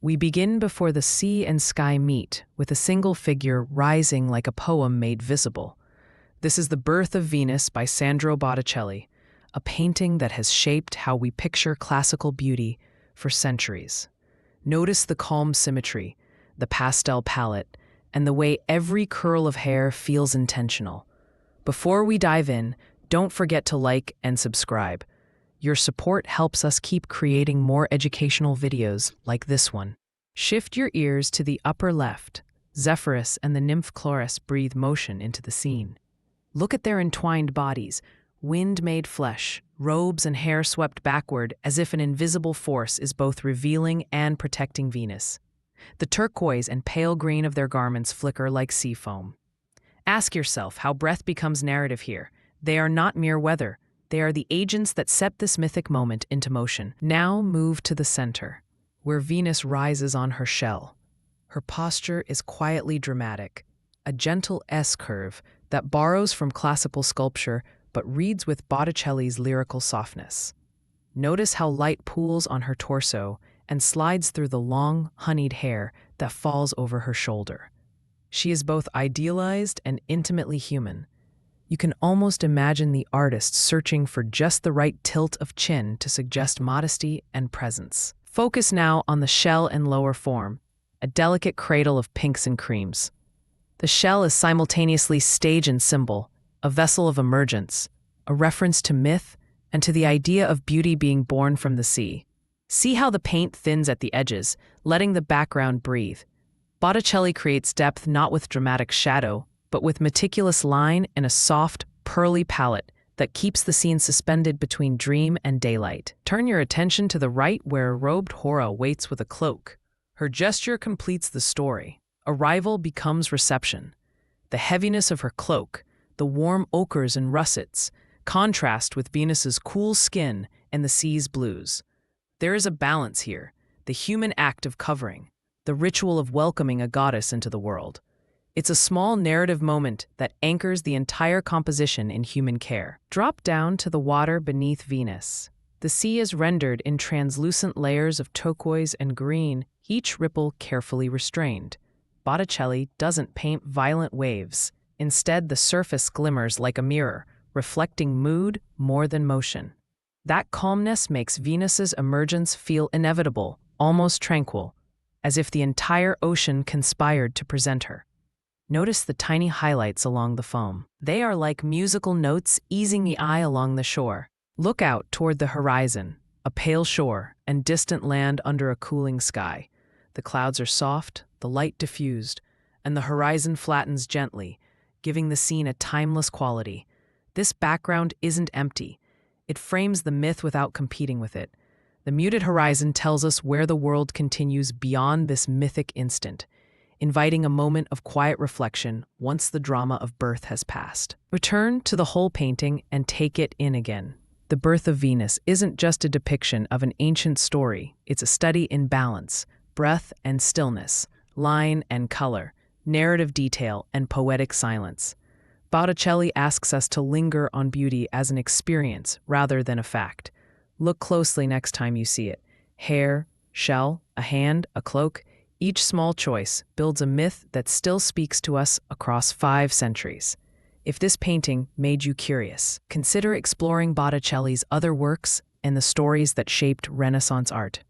We begin before the sea and sky meet, with a single figure rising like a poem made visible. This is The Birth of Venus by Sandro Botticelli, a painting that has shaped how we picture classical beauty for centuries. Notice the calm symmetry, the pastel palette, and the way every curl of hair feels intentional. Before we dive in, don't forget to like and subscribe. Your support helps us keep creating more educational videos like this one. Shift your ears to the upper left. Zephyrus and the nymph Chloris breathe motion into the scene. Look at their entwined bodies, wind-made flesh, robes and hair swept backward as if an invisible force is both revealing and protecting Venus. The turquoise and pale green of their garments flicker like sea foam. Ask yourself how breath becomes narrative here. They are not mere weather. They are the agents that set this mythic moment into motion. Now move to the center, where Venus rises on her shell. Her posture is quietly dramatic, a gentle S-curve that borrows from classical sculpture but reads with Botticelli's lyrical softness. Notice how light pools on her torso and slides through the long, honeyed hair that falls over her shoulder. She is both idealized and intimately human. You can almost imagine the artist searching for just the right tilt of chin to suggest modesty and presence. Focus now on the shell and lower form, a delicate cradle of pinks and creams. The shell is simultaneously stage and symbol, a vessel of emergence, a reference to myth and to the idea of beauty being born from the sea. See how the paint thins at the edges, letting the background breathe. Botticelli creates depth not with dramatic shadow, but with meticulous line and a soft, pearly palette that keeps the scene suspended between dream and daylight. Turn your attention to the right where a robed Hora waits with a cloak. Her gesture completes the story. Arrival becomes reception. The heaviness of her cloak, the warm ochres and russets, contrast with Venus's cool skin and the sea's blues. There is a balance here, the human act of covering, the ritual of welcoming a goddess into the world. It's a small narrative moment that anchors the entire composition in human care. Drop down to the water beneath Venus. The sea is rendered in translucent layers of turquoise and green, each ripple carefully restrained. Botticelli doesn't paint violent waves. Instead, the surface glimmers like a mirror, reflecting mood more than motion. That calmness makes Venus's emergence feel inevitable, almost tranquil, as if the entire ocean conspired to present her. Notice the tiny highlights along the foam. They are like musical notes easing the eye along the shore. Look out toward the horizon, a pale shore and distant land under a cooling sky. The clouds are soft, the light diffused, and the horizon flattens gently, giving the scene a timeless quality. This background isn't empty. It frames the myth without competing with it. The muted horizon tells us where the world continues beyond this mythic instant, inviting a moment of quiet reflection once the drama of birth has passed. Return to the whole painting and take it in again. The Birth of Venus isn't just a depiction of an ancient story, it's a study in balance, breath and stillness, line and color, narrative detail and poetic silence. Botticelli asks us to linger on beauty as an experience rather than a fact. Look closely next time you see it. Hair, shell, a hand, a cloak. Each small choice builds a myth that still speaks to us across 5 centuries. If this painting made you curious, consider exploring Botticelli's other works and the stories that shaped Renaissance art.